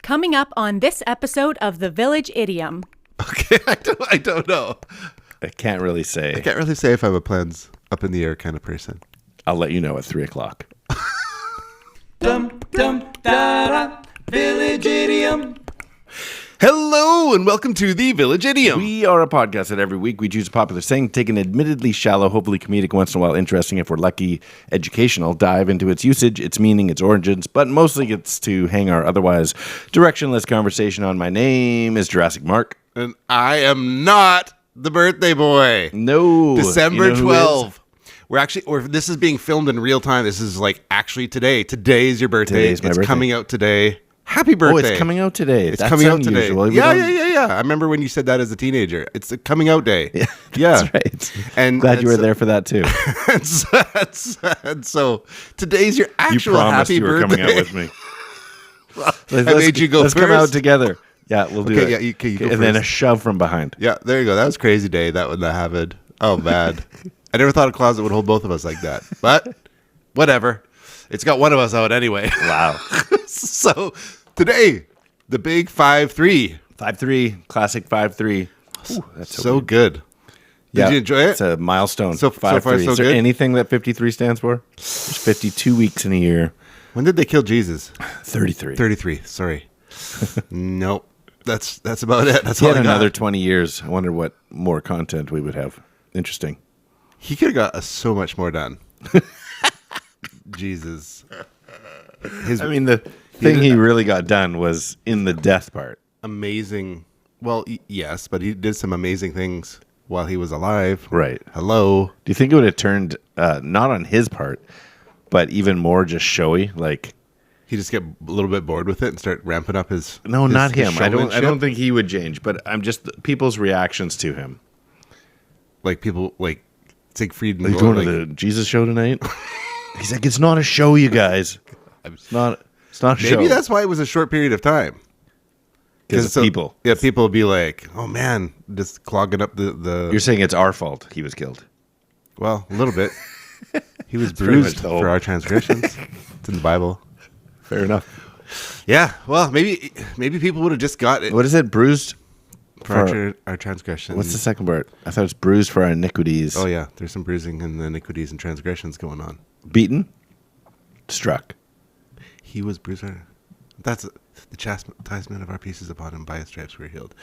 Coming up on this episode of The Village Idiom. Okay, I don't know. I can't really say. I can't really say if I'm a plans up in the air kind of person. I'll let you know at 3 o'clock. Dum dum da da, Village Idiom. Hello and welcome to the Village Idiom. We are a podcast that every week we choose a popular saying, take an admittedly shallow, hopefully comedic, once in a while interesting, if we're lucky, educational, dive into its usage, its meaning, its origins, but mostly gets to hang our otherwise directionless conversation on. My name is Jurassic Mark. And I am not the birthday boy. No. December You know who 12. This is being filmed in real time. This is like actually today. Today is your birthday. Today's my birthday. Coming out today. Happy birthday. Oh, it's coming out today. It's That's coming out today. unusual. Yeah. I remember when you said that as a teenager. It's a coming out day. Yeah. That's right. And glad you were there for that too. and so today's your actual You promised happy you were birthday. coming out with me. I made you go Let's first. come out together. Yeah, we'll do it. Yeah, you go and then a first. shove from behind. Yeah, there you go. That was crazy day. That one that happened. Oh, bad. I never thought a closet would hold both of us like that. But whatever. It's got one of us out anyway. Wow. So today, the big 5-3. 5-3, classic 5-3. Ooh, that's So good. Did you enjoy it? It's a milestone. So far, 5-3. so Is there good? anything that 53 stands for? There's 52 weeks in a year. When did they kill Jesus? 33. 33. Sorry. Nope. That's about it. That's He all had I got. another 20 years. I wonder what more content we would have. Interesting. He could have got so much more done. Jesus. His I mean, the thing he really got done was in the death part. amazing. Well, yes, but he did some amazing things while he was alive. Right. Hello. Do you think it would have turned, not on his part, but even more just showy? Like, He just get a little bit bored with it and start ramping up his. no, his- not his him. I don't showmanship? think he would change, but I'm just people's reactions to him. Like people like Siegfried and Are you Roy, going to the Jesus show tonight? He's like, it's not a show, you guys. It's not a show. Maybe that's why it was a short period of time. because of people. Yeah, people would be like, "Oh man, just clogging up the." You're saying it's our fault he was killed. Well, a little bit. He was pretty much bruised the whole- for our transgressions. It's in the Bible. Fair enough. Yeah. Well, maybe people would have just got it What is it? Bruised for our transgressions. What's the second part? I thought it was bruised for our iniquities. Oh yeah, there's some bruising and the iniquities and transgressions going on. Beaten? Struck. He was bruised. That's the chastisement of our pieces upon him. By his stripes we were healed.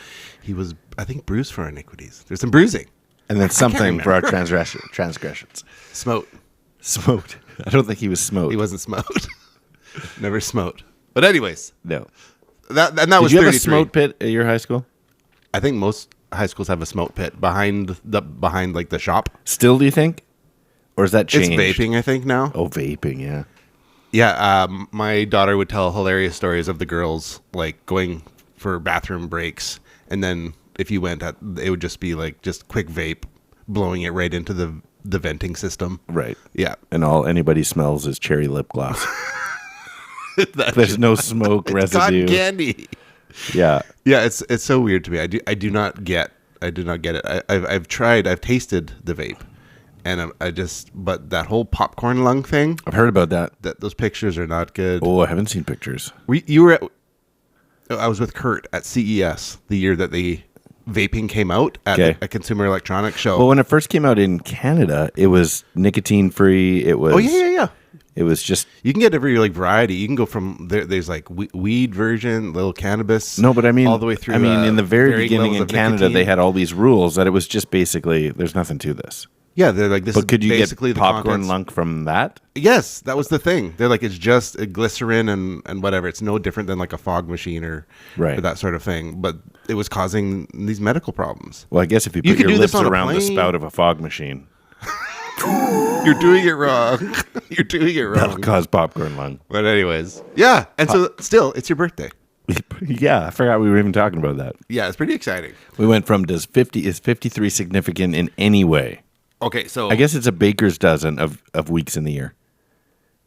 He was, I think, bruised for our iniquities. There's some bruising. And then something for our transgressions. Smote. Smote. I don't think he was smote. He wasn't smote. Never smote. But anyways, No. that Did was you have 33. a smote pit at your high school? I think most high schools have a smote pit behind like the shop. Still, do you think? Or is that changed? It's vaping, I think now. Oh, vaping, yeah. Yeah, my daughter would tell hilarious stories of the girls like going for bathroom breaks, and then if you went, it would just be like just quick vape, blowing it right into the venting system. Right. Yeah, And all anybody smells is cherry lip gloss. There's no smoke residue. cotton candy. Yeah. Yeah, it's so weird to me. I do not get it. I've tried. I've tasted the vape, and but that whole popcorn lung thing. I've heard about that. Those pictures are not good. Oh, I haven't seen pictures. You were at. I was with Kurt at CES the year that the vaping came out at Okay. a Consumer Electronics show. Well, when it first came out in Canada, it was nicotine free. It was. Oh yeah. It was just You can get every like variety. You can go from there's like weed version, little cannabis. no, but I mean all the way through. I mean, in the very varying beginning levels in of Canada, nicotine. they had all these rules that it was just basically there's nothing to this. Yeah, they're like this. But is could you basically get the popcorn contents. lunk from that? Yes, that was the thing. They're like it's just a glycerin and whatever. It's no different than like a fog machine or that sort of thing. But it was causing these medical problems. Well, I guess if you You put could your do this lips on a around the plane. spout of a fog machine, You're doing it wrong. You're doing it that'll wrong. cause popcorn lung. But anyways, yeah. And so still, it's your birthday. Yeah, I forgot we were even talking about that. Yeah, it's pretty exciting. We went from is 53 significant in any way? Okay, so I guess it's a baker's dozen of weeks in the year.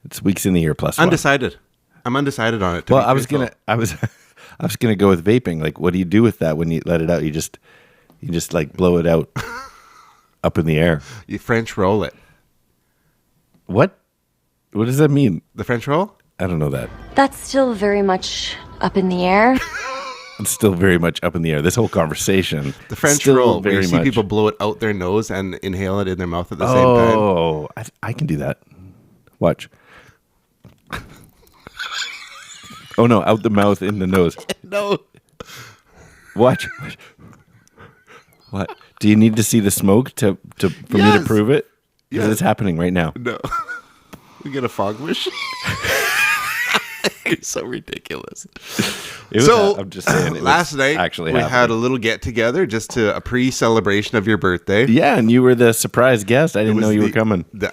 It's weeks in the year plus one. undecided. I'm undecided on it. to Well, be truthful. I was gonna go with vaping. Like, what do you do with that when you let it out? You just like blow it out up in the air. You French roll it. What? What does that mean? The French roll? I don't know that. That's still very much Up in the air? It's still very much up in the air. This whole conversation. The French still roll, where you see much- people blow it out their nose and inhale it in their mouth at the same time. Oh, I can do that. Watch. Oh no, out the mouth, in the nose. No. Watch. What? Do you need to see the smoke for me to Yes. prove it? Because Yes. it's happening right now. No. We get a fog machine. You're so ridiculous. I'm just saying. It last was night actually we had a happening. little get together, just to a pre-celebration of your birthday. Yeah, and you were the surprise guest. I didn't was know you were the- coming. The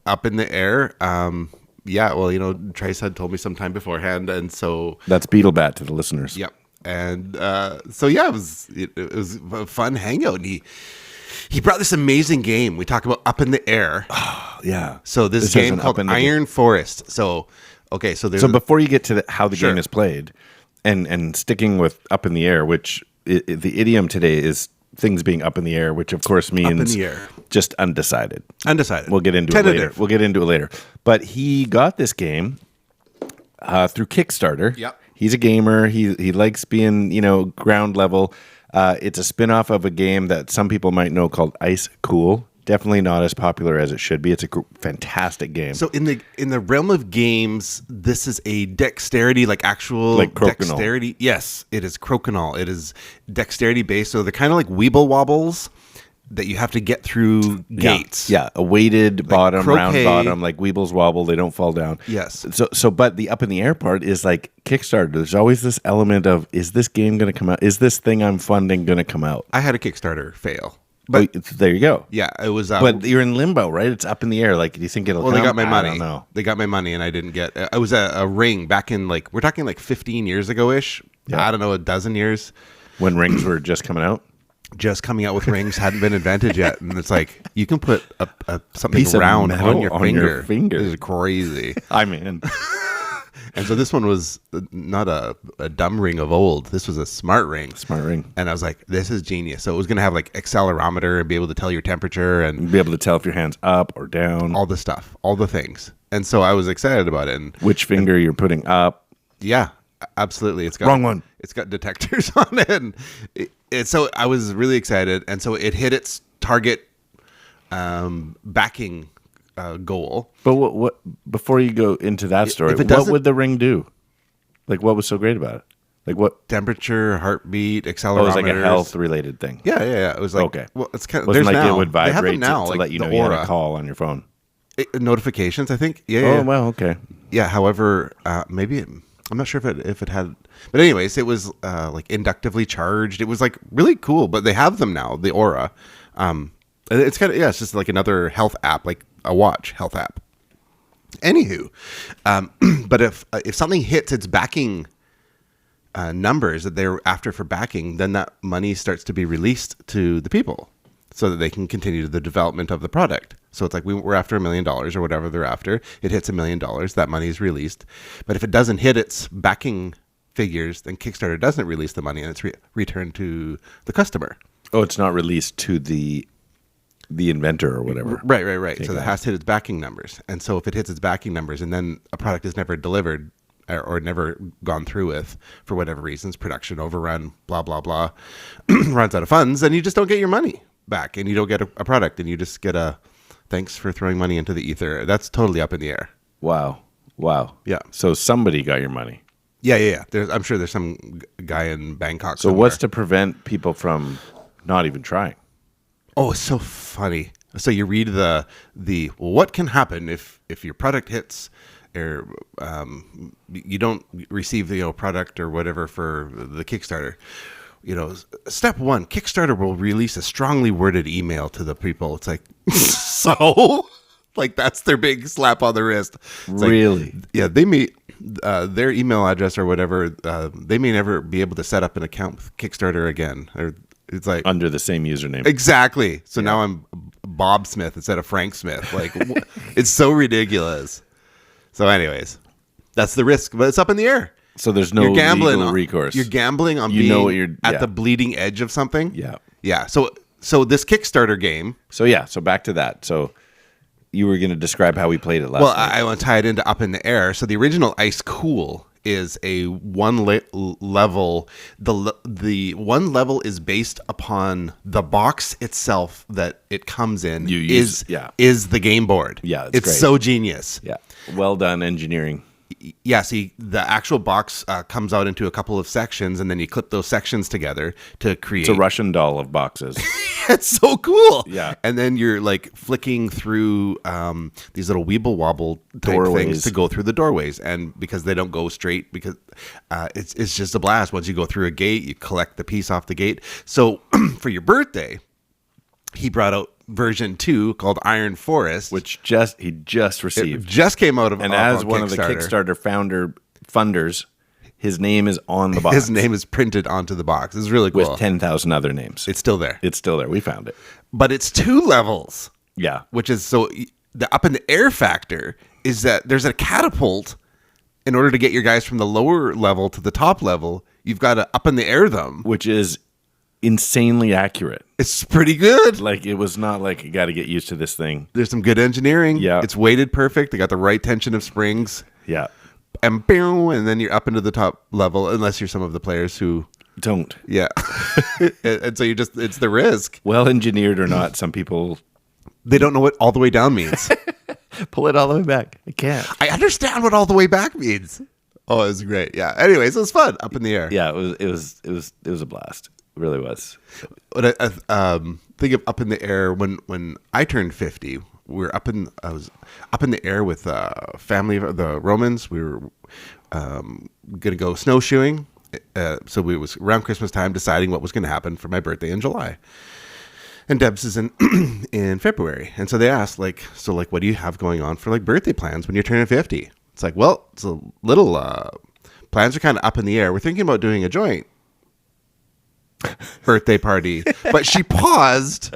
up in the air. Yeah, well, Trace had told me sometime beforehand, and so That's Beetlebat to the listeners. yep. And so yeah, it was a fun hangout. And he brought this amazing game. We talk about Up in the Air. Yeah. So this has game an called up in the- Iron Forest. So okay, so there's So before you get to how the Sure. game is played, and sticking with up in the air, which the idiom today is things being up in the air, which of course means the air. just undecided. undecided. We'll get into Tentative. it later. We'll get into it later. But he got this game through Kickstarter. Yep. He's a gamer. He likes being, ground level. It's a spin-off of a game that some people might know called Ice Cool. Definitely not as popular as it should be. It's a fantastic game. So in the realm of games, this is a dexterity, like actual Like crokinole. dexterity. Yes, it is crokinole. It is dexterity based. So they're kind of like weeble wobbles that you have to get through gates. Yeah, a weighted bottom, round croquet. bottom, like Weebles wobble. They don't fall down. Yes. But the up in the air part is like Kickstarter. There's always this element of, is this game going to come out? Is this thing I'm funding going to come out? I had a Kickstarter fail, But but there you go. yeah, it was. But you're in limbo, right? It's up in the air. Like, do you think it'll well, come? they got my money. I don't know. They got my money, and I didn't get. I was a ring back in we're talking 15 years ago ish. Yeah. I don't know, a dozen years. When rings were just coming out? Just coming out with rings, hadn't been invented yet, and it's like you can put a something Piece of round metal on your on finger. your finger. This is crazy. I'm in. And so this one was not a dumb ring of old. This was a smart ring. Smart ring. And I was like, this is genius. So it was going to have accelerometer and be able to tell your temperature and Be able to tell if your hand's up or down. all the stuff, all the things. And so I was excited about it. And Which finger you're putting up. yeah, absolutely. It's got Wrong one. It's got detectors on it. And so I was really excited. And so it hit its target backing goal. But what before you go into that story, if it what doesn't- would the ring do? Like, what was so great about it? Like, what? Temperature, heartbeat, accelerometer. Oh, it was like a health-related thing. Yeah. It was like, Okay. well, it's kind of, Wasn't there's like now. it would They have them vibrate now, to like let you the know you had Aura. a call on your phone. Notifications, I think. Yeah. Oh, well, okay. Yeah. However, maybe I'm not sure if it had, but anyways, it was inductively charged. It was really cool. But they have them now. The Aura. It's kind of it's just like another health app, like a watch health app. Anywho, but if something hits its backing numbers that they're after for backing, then that money starts to be released to the people so that they can continue the development of the product. So it's like we're after $1 million or whatever they're after. It hits $1 million, that money is released. But if it doesn't hit its backing figures, then Kickstarter doesn't release the money and it's returned to the customer. Oh, it's not released to the inventor or whatever. Right. Okay, So got it has to hit its backing numbers. And so if it hits its backing numbers and then a product is never delivered or never gone through with for whatever reasons, production overrun, blah, blah, blah, runs out of funds, then you just don't get your money back and you don't get a product and you just get a thanks for throwing money into the ether. That's totally up in the air. Wow. Yeah. So somebody got your money. Yeah. I'm sure there's some guy in Bangkok So somewhere. what's to prevent people from not even trying? Oh, it's so funny. So you read the well, what can happen if your product hits or you don't receive the product or whatever for the Kickstarter. Step 1, Kickstarter will release a strongly worded email to the people. It's like, so that's their big slap on the wrist. It's Really? yeah, they may their email address or whatever. They may never be able to set up an account with Kickstarter again. Or it's like Under the same username. exactly. So now I'm Bob Smith instead of Frank Smith. It's so ridiculous. So, anyways, that's the risk, but it's up in the air. So there's no You're gambling legal on, recourse. You're gambling on You being know what you're- at yeah. the bleeding edge of something. Yeah. So this Kickstarter game. So back to that. So you were going to describe how we played it last Well, night. I want to tie it into Up in the Air. So the original Ice Cool is a level. The one level is based upon the box itself that it comes in. Is the game board. Yeah, it's great. so genius. Yeah, well done engineering. Yeah, see, the actual box comes out into a couple of sections, and then you clip those sections together to create. It's a Russian doll of boxes. It's so cool. Yeah. And then you're like flicking through these little weeble wobble type Doorways. things to go through the doorways. And because they don't go straight, because it's just a blast. Once you go through a gate, you collect the piece off the gate. So for your birthday, he brought out version 2 called Iron Forest, Which he just received. it just came out of And off as of one of the Kickstarter funders, his name is on the box. His name is printed onto the box. It's really cool. with 10,000 other names. It's still there. It's still there. We found it. But it's 2 levels. Yeah. Which is so the up in the air factor is that there's a catapult. In order to get your guys from the lower level to the top level, you've got to up in the air them. Which is insanely accurate. It's pretty good. Like, it was not like you got to get used to this thing. There's some good engineering. Yeah. It's weighted perfect. They got the right tension of springs. Yeah. And boom, and then you're up into the top level, unless you're some of the players who Don't. yeah. And so it's the risk. Well engineered or not, some people They don't know what all the way down means. pull it all the way back. I can't. I understand what all the way back means. Oh, it was great. Yeah. Anyways, it was fun up in the air. Yeah, it was a blast. It really was. But I think of up in the air when I turned 50. I was up in the air with family of the Romans. We were gonna go snowshoeing. So we was around Christmas time deciding what was going to happen for my birthday in July. And Deb's is in February. And so they asked, what do you have going on for like birthday plans when you're turning 50? It's like, well, it's a little plans are kind of up in the air. We're thinking about doing a joint birthday party. But she paused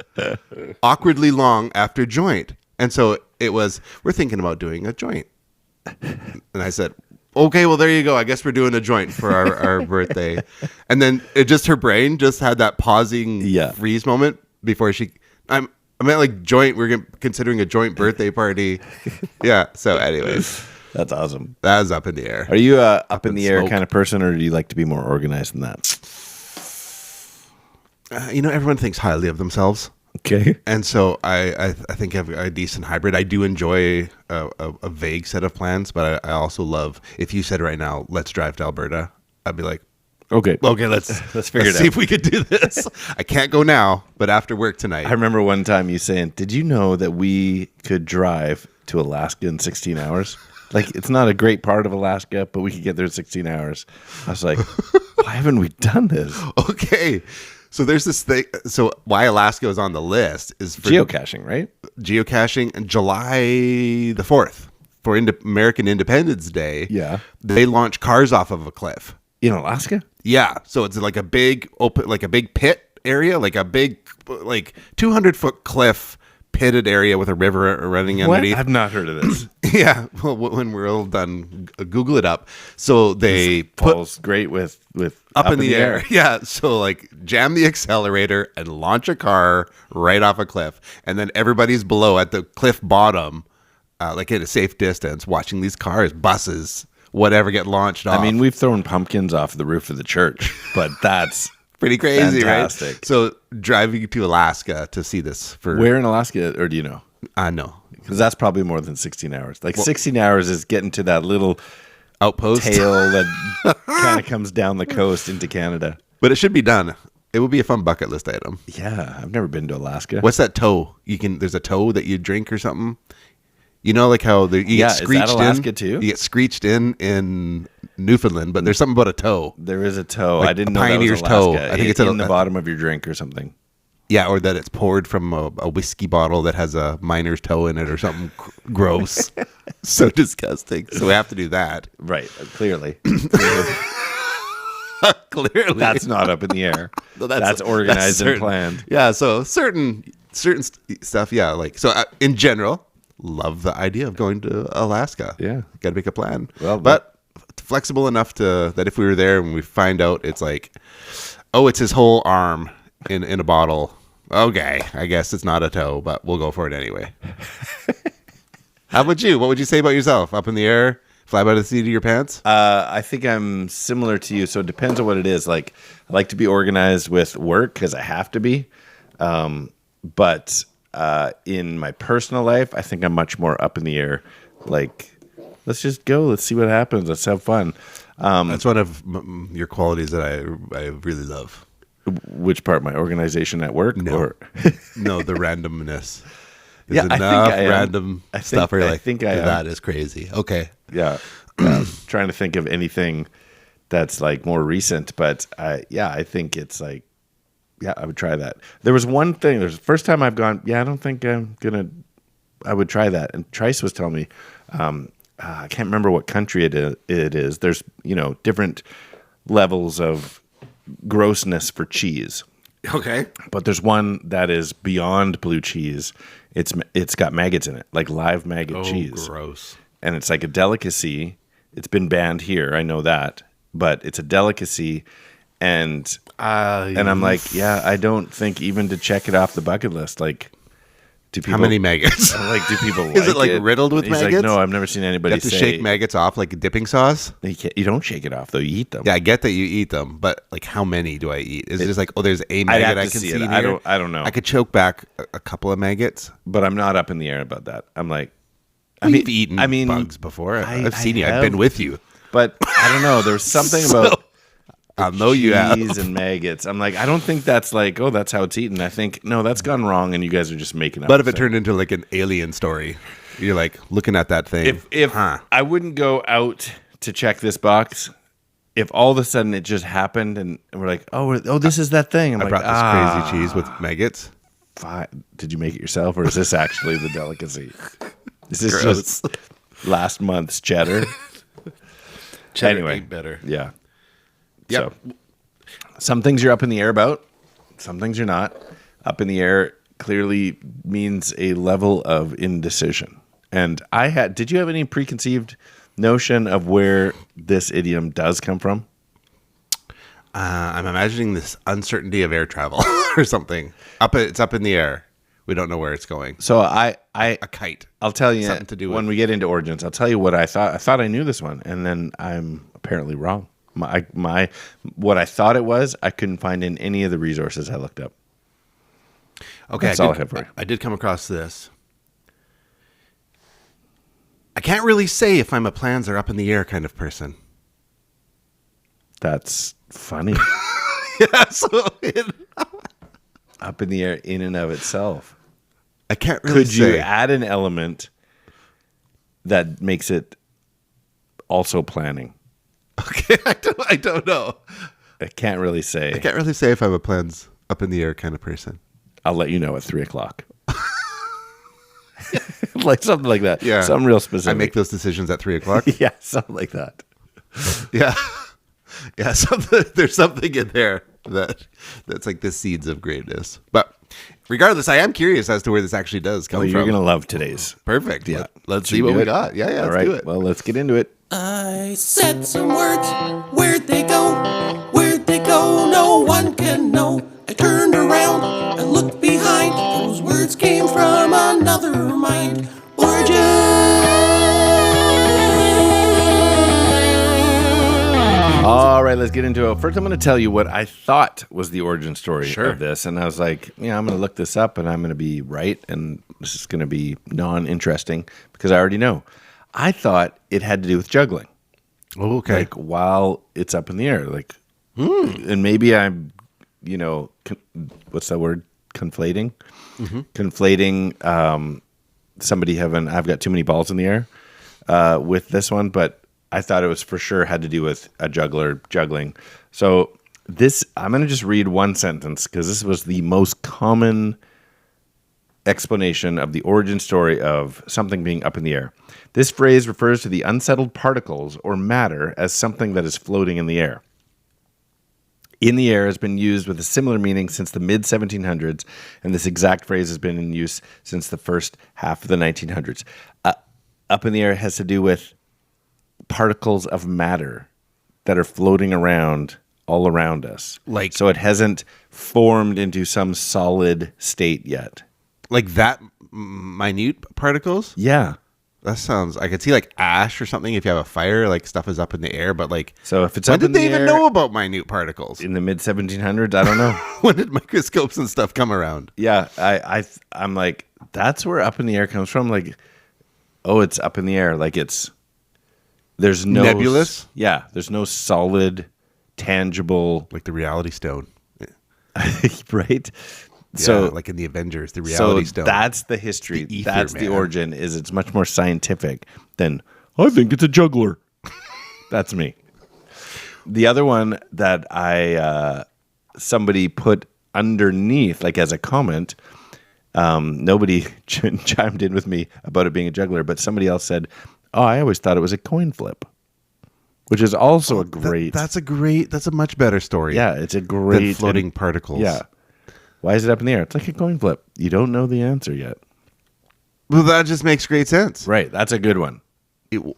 awkwardly long after joint. And so it was, we're thinking about doing a joint. And I said, okay, well, there you go. I guess we're doing a joint for our birthday. And then her brain just had that pausing freeze moment before I meant like joint. We're considering a joint birthday party. Yeah. So anyways, That's awesome. that was up in the air. Are you a up in in the air smoke. kind of person, or do you like to be more organized than that? Everyone thinks highly of themselves. Okay. And so I think I have a decent hybrid. I do enjoy a vague set of plans, but I also love, if you said right now, let's drive to Alberta, I'd be like, Okay. let's figure it see out. if we could do this. I can't go now, but after work tonight. I remember one time you saying, "Did you know that we could drive to Alaska in 16 hours? Like, it's not a great part of Alaska, but we could get there in 16 hours." I was like, "Why haven't we done this?" Okay. So there's this thing. So why Alaska is on the list is for Geocaching, right? geocaching. And July the 4th for American Independence Day. Yeah. They launch cars off of a cliff. In Alaska? Yeah, so it's like a big open, like a big pit area, like a big, like 200-foot cliff pitted area with a river running underneath. I've not heard of this. Yeah, well, when we're all done, Google it up. So they Paul's great with up in the air. Yeah, so like jam the accelerator and launch a car right off a cliff, and then everybody's below at the cliff bottom, like at a safe distance, watching these cars, buses, whatever get launched off. I mean, we've thrown pumpkins off the roof of the church, but that's pretty crazy, fantastic. right? So driving to Alaska to see this for Where in Alaska, or do you know? No Because that's probably more than 16 hours. Like 16 hours is getting to that little outpost, tail that kind of comes down the coast into Canada. but it should be done. It would be a fun bucket list item. Yeah, I've never been to Alaska. What's that toe? There's a toe that you drink or something. You know, like how you Yeah, get is that screeched Alaska in. too? You get screeched in Newfoundland, but there's something about a toe. There is a toe. Like I didn't a know that was pioneer's Alaska. toe. I think it's in the bottom of your drink or something. Yeah, or that it's poured from a whiskey bottle that has a miner's toe in it or something gross. So disgusting. So we have to do that. Right, clearly. Clearly. That's not up in the air. No, that's organized and certain. planned. Yeah, so certain stuff, yeah, like so in general, love the idea of going to Alaska. Yeah. Got to make a plan. Well, but flexible enough that if we were there and we find out it's like, oh, it's his whole arm in a bottle. Okay, I guess it's not a toe, but we'll go for it anyway. How about you? What would you say about yourself? Up in the air? Fly by the seat of your pants? I think I'm similar to you, so it depends on what it is. Like, I like to be organized with work because I have to be. But in my personal life, I think I'm much more up in the air. Like, let's just go. Let's see what happens. Let's have fun. That's one of your qualities that I really love. Which part? My organization at work? No. Or No, the randomness. Yeah, There's I think enough I am. random I think- stuff where you're I like, think I am. that is crazy. Okay. yeah, trying to think of anything that's like more recent. But I think it's like, yeah, I would try that. There was one thing. There's the first time I've gone. Yeah, I don't think I would try that. And Trice was telling me, I can't remember what country it is. There's different levels of grossness for cheese. Okay. But there's one that is beyond blue cheese. It's got maggots in it, like live maggot cheese. Gross. And it's like a delicacy. It's been banned here, I know that, but it's a delicacy. And I'm like, yeah, I don't think even to check it off the bucket list. Like, do people? How many maggots? Like, do people? Is it like riddled with He's maggots? like, no, I've never seen You anybody have to say shake maggots off like a dipping sauce? You don't shake it off though. You eat them. Yeah, I get that you eat them, but like, how many do I eat? Is it just like, oh, there's a I'd maggot have I to can see see it. in I here? don't know. I could choke back a couple of maggots. But I'm not up in the air about that. I'm like, You've eaten bugs before. I've seen you. I've been with you. But I don't know. There's something about I know you have. cheese and maggots. I'm like, I don't think that's like, oh, that's how it's eaten. I think, no, that's gone wrong, and you guys are just making up. But if it turned into like an alien story, you're like looking at that thing. if I wouldn't go out to check this box, if all of a sudden it just happened and we're like, oh, this is that thing. I'm I like, brought this crazy cheese with maggots. Did you make it yourself, or is this actually the delicacy? Is this Gross. just last month's cheddar? Cheddar Anyway, ain't better. Yeah. Yep. So, some things you're up in the air about, some things you're not. Up in the air clearly means a level of indecision. And did you have any preconceived notion of where this idiom does come from? I'm imagining this uncertainty of air travel or something. It's up in the air. We don't know where it's going. So a kite. I'll tell you Something to do when with- we get into origins. I'll tell you what I thought. I thought I knew this one, and then I'm apparently wrong. What I thought it was, I couldn't find in any of the resources I looked up. Okay, That's all I have for you. I did come across this. I can't really say if I'm a plans are up in the air kind of person. That's funny. Yeah, so Up in the air in and of itself. I can't really Could you say. add an element that makes it also planning? Okay, I don't know. I can't really say. I can't really say if I'm a plans up in the air kind of person. I'll let you know at 3:00. Like something like that. Yeah, Something real specific. I make those decisions at 3:00. Yeah, something like that. Yeah, yeah. There's something in there that's like the seeds of greatness. But regardless, I am curious as to where this actually does come Well, from. you're going to love today's. Perfect. Yeah. Let's Should see we what do we it? got. Yeah, All let's right. do it. Well, let's get into it. I said some words, where'd they go? Where'd they go? No one can know. I turned around and looked behind. Those words came from another mind. All right, let's get into it. First, I'm going to tell you what I thought was the origin story Sure. of this. And I was like, yeah, I'm going to look this up and I'm going to be right. And this is going to be non-interesting because I already know. I thought it had to do with juggling. Oh, okay. Like while it's up in the air. Like, and maybe I'm, what's that word? Conflating? Mm-hmm. Conflating somebody I've got too many balls in the air with this one, but I thought it was for sure had to do with a juggler juggling. So I'm going to just read one sentence because this was the most common explanation of the origin story of something being up in the air. This phrase refers to the unsettled particles or matter as something that is floating in the air. In the air has been used with a similar meaning since the mid-1700s, and this exact phrase has been in use since the first half of the 1900s. Up in the air has to do with particles of matter that are floating around all around us. So it hasn't formed into some solid state yet. Like that minute particles? Yeah. That sounds. I could see like ash or something. If you have a fire, like stuff is up in the air. But like, So if it's when up did in the they even air know about minute particles? in the mid 1700s, I don't know. When did microscopes and stuff come around? Yeah, I'm like, that's where up in the air comes from. Like, oh, it's up in the air. Like there's no Nebulous? Yeah, there's no solid, tangible, Like the reality stone. right? So, like in the Avengers, the reality stone. That's the history. The ether, That's the man. origin. Is it's much more scientific than I think it's a juggler. That's me. The other one that somebody put underneath, like as a comment, nobody chimed in with me about it being a juggler, but somebody else said, "Oh, I always thought it was a coin flip," which is also a great. That's a much better story. Yeah, it's a great than floating particles. Yeah. Why is it up in the air? It's like a coin flip. You don't know the answer yet. Well, that just makes great sense. Right. That's a good one.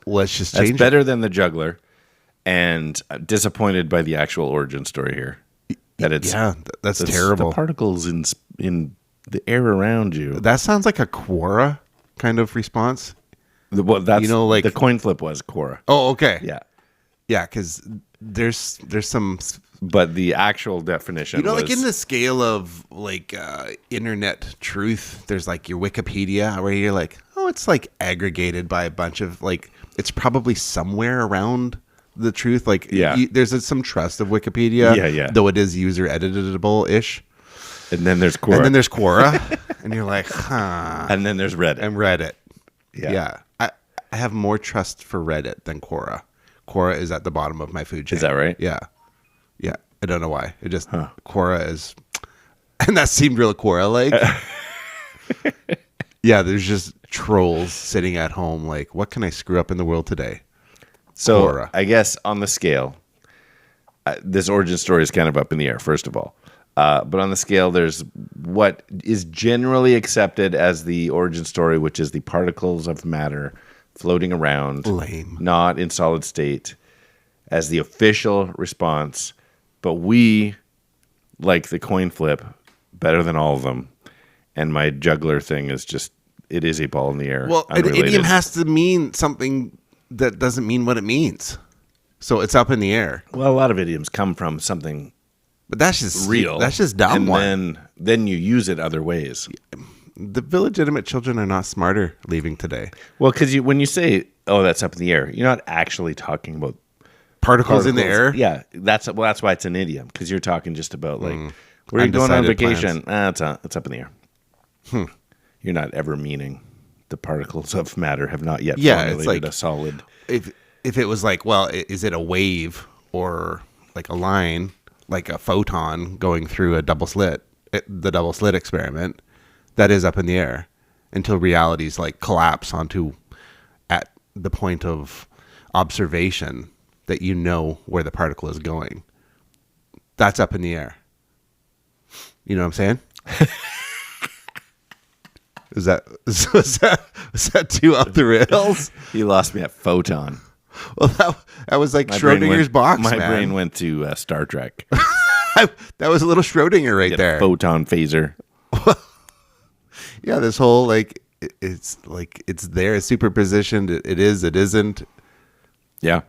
Let's just That's change it. better than the juggler. And I'm disappointed by the actual origin story here. That it's that's terrible. The particles in the air around you. That sounds like a Quora kind of response. That's like the coin flip was Quora. Oh, okay. Yeah. Yeah, because there's some, But the actual definition was, like in the scale of like internet truth, there's like your Wikipedia where you're like, oh, it's like aggregated by a bunch of like, it's probably somewhere around the truth. Like, there's some trust of Wikipedia. Yeah. Though it is user editable ish. And then there's Quora. And then there's Quora. And you're like, huh. And then there's Reddit. And Reddit. Yeah. I have more trust for Reddit than Quora. Quora is at the bottom of my food chain. Is that right? Yeah. Yeah. I don't know why. It just, Quora is, and that seemed real Quora-like. Yeah, there's just trolls sitting at home like, what can I screw up in the world today? So Quora. I guess on the scale, this origin story is kind of up in the air, first of all. But on the scale, there's what is generally accepted as the origin story, which is the particles of matter floating around, Lame. not in solid state, as the official response. But we like the coin flip better than all of them. And my juggler thing is just, it is a ball in the air. Well, an unrelated. idiom has to mean something that doesn't mean what it means. So it's up in the air. Well, a lot of idioms come from something But that's just real. That's just dumb and one. then you use it other ways. The illegitimate children are not smarter leaving today. Well, because when you say, "Oh, that's up in the air," you're not actually talking about Particles in the air? Yeah, that's why it's an idiom, because you're talking just about like where are you going on Undecided vacation? It's up in the air. You're not ever meaning the particles of matter have not yet formulated it's like a solid. If it was like, well, is it a wave or like a line, like a photon going through a double slit, the double slit experiment, that is up in the air until realities like collapse onto at the point of observation that you know where the particle is going. That's up in the air. You know what I'm saying? Was that too off the rails? You lost me at photon. Well, that was like My brain Schrodinger's went- box, My man. brain went to Star Trek. That was a little Schrodinger right Get there. a photon phaser. Yeah, this whole like it's there, it's superpositioned. It is, it isn't. Yeah.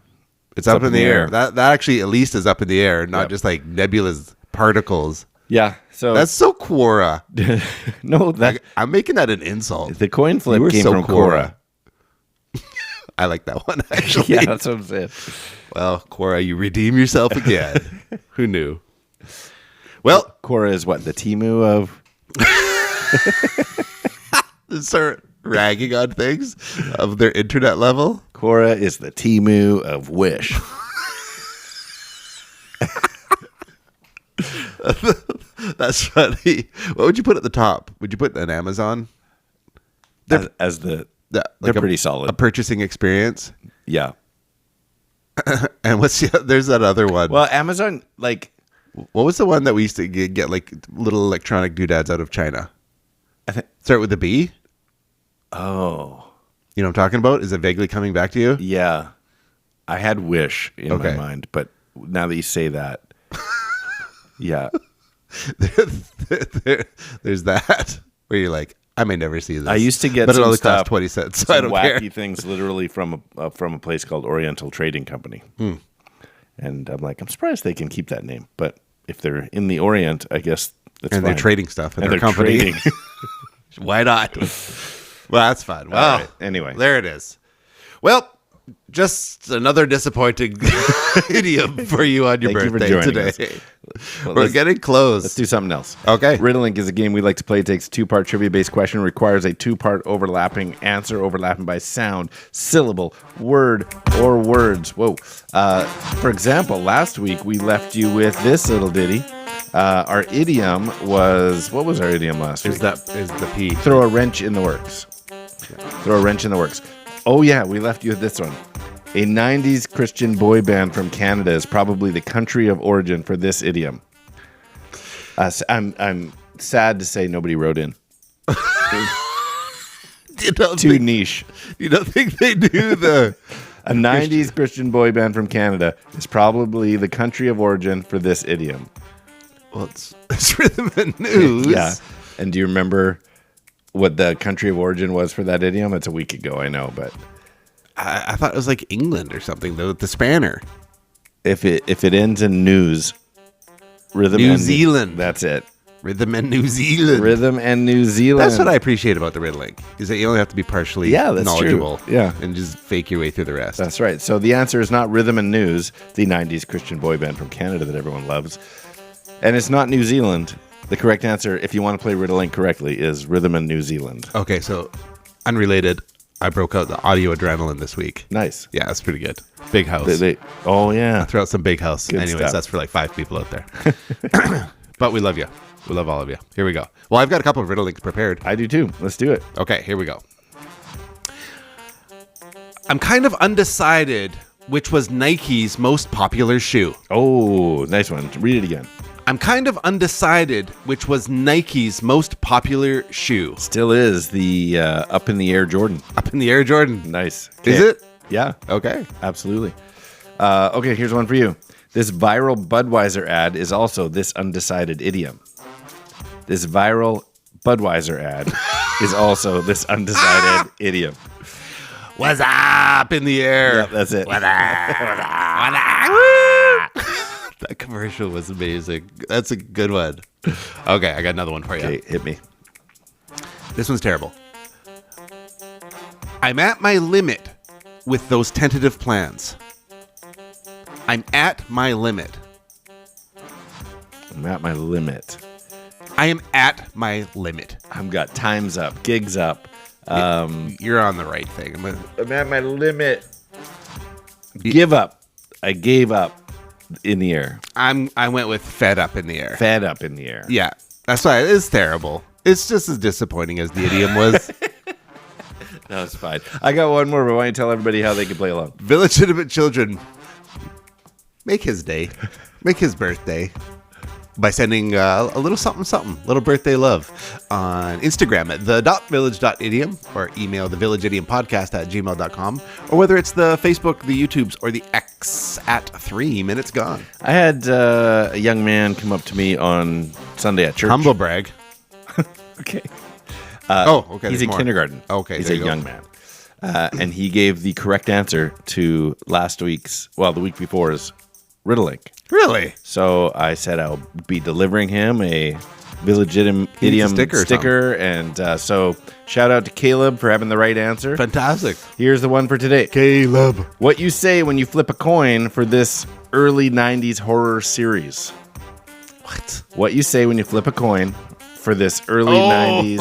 It's up in the air. That actually at least is up in the air, not Yep. just like nebulous particles. Yeah. So That's so Quora. no, that I'm making that an insult. the coin You flip were came so from Quora. I like that one actually. Yeah, that's what I'm saying. Well, Quora, you redeem yourself again. Who knew? Well, Quora is what, the Timu of start ragging on things of their internet level. Quora is the Timu of Wish. That's funny. What would you put at the top? Would you put an Amazon? as they're pretty solid. A purchasing experience. Yeah. And there's that other one. Well, Amazon, like, What was the one that we used to get like little electronic doodads out of China? Start with a B? oh, You know what I'm talking about? Is it vaguely coming back to you? yeah. I had Wish in Okay. my mind, but now that you say that, yeah. There's that where you're like, I may never see this. I used to get but it some only stuff, costs 20 cents, so I don't wacky care. things literally from a place called Oriental Trading Company. And I'm like, I'm surprised they can keep that name. But if they're in the Orient, I guess that's And fine. they're trading stuff in And their they're company. trading. Why not? Well, that's fun. Well, right, anyway. there it is. Well, just another disappointing idiom for you on your Thank you for birthday joining today. us. Well, We're let's- getting close. Let's do something else. Okay. Riddlink is a game we like to play. It takes a two-part trivia-based question, requires a two-part overlapping answer, overlapping by sound, syllable, word, or words. Whoa. For example, last week we left you with this little ditty. Our idiom was... What was our idiom last week? Is the P. Throw a wrench in the works. Throw a wrench in the works. Oh, yeah, we left you with this one. A 90s Christian boy band from Canada is probably the country of origin for this idiom. I'm sad to say nobody wrote in. Too niche. You don't think they do the... A 90s Christian boy band from Canada is probably the country of origin for this idiom. Well, it's rhythm and news. Yeah. And do you remember what the country of origin was for that idiom? It's a week ago, I know, but... I thought it was like England or something, the spanner. If it ends in news, rhythm New and Zealand. That's it. Rhythm and New Zealand. Rhythm and New Zealand. That's what I appreciate about the Riddlink, is that you only have to be partially that's knowledgeable. true. Yeah. And just fake your way through the rest. That's right. So the answer is not Rhythm and News, the 90s Christian boy band from Canada that everyone loves. And it's not New Zealand. The correct answer, if you want to play Riddlink correctly, is Rhythm and New Zealand. Okay, so unrelated, I broke out the audio adrenaline this week. Nice. Yeah, that's pretty good. Big house. Oh, yeah. Throw out some big house. Good Anyways, stuff. that's for like 5 people out there. But we love you. We love all of you. Here we go. Well, I've got a couple of Riddlelinks prepared. I do too. Let's do it. Okay, here we go. I'm kind of undecided which was Nike's most popular shoe. Oh, nice one. Read it again. I'm kind of undecided which was Nike's most popular shoe. Still is the Up in the Air Jordan. Up in the Air Jordan. Nice. Is Okay. it? Yeah, Okay. absolutely. Okay, here's one for you. This viral Budweiser ad is also this undecided idiom. This viral Budweiser ad is also this undecided idiom. What's up in the air? Yep, that's it. What up? What up? Woo! That commercial was amazing. That's a good one. Okay, I got another one for you. Okay, hit me. This one's terrible. I'm at my limit with those tentative plans. I'm at my limit. I'm at my limit. I am at my limit. I've got time's up, gigs up. You're on the right thing. I'm at my limit. Give up. I gave up in the air. I went with fed up in the air. Fed up in the air. Yeah, that's why it's terrible. It's just as disappointing as the idiom was. No, it's fine. I got one more, but why don't you tell everybody how they can play along? Village Idiom children, make his day, make his birthday by sending a little something, little birthday love on Instagram at the.village.idiom or email thevillageidiompodcast@gmail.com, or whether it's the Facebook, the YouTubes, or the X at 3 Minutes Gone. I had a young man come up to me on Sunday at church. Humble brag. Okay. Okay. He's there's in more. kindergarten. Okay, He's there a you go. young man. And he gave the correct answer to the week before's Riddlink. Really? So I said I'll be delivering him a Village Idiom sticker. And so shout out to Caleb for having the right answer. Fantastic. Here's the one for today. Caleb. What you say when you flip a coin for this early 90s horror series. What? What you say when you flip a coin for this early 90s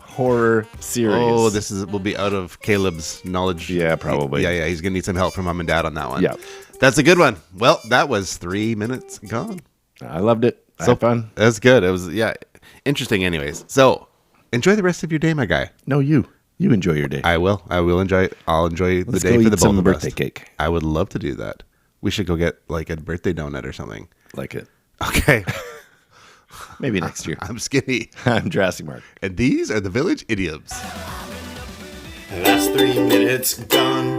horror series. Oh, this will be out of Caleb's knowledge. Yeah, probably. Yeah. He's going to need some help from mom and dad on that one. Yeah. That's a good one. Well, that was 3 minutes gone. I loved it. I had fun. That's good. It was, interesting anyways. So, enjoy the rest of your day, my guy. No, you enjoy your day. I will enjoy it. I'll enjoy Let's the day go for eat the both some of birthday us. cake. I would love to do that. We should go get like a birthday donut or something. Like it. Okay. Maybe next year. I'm Skinny. I'm Jurassic Mark. And these are the Village Idioms. That's 3 minutes gone.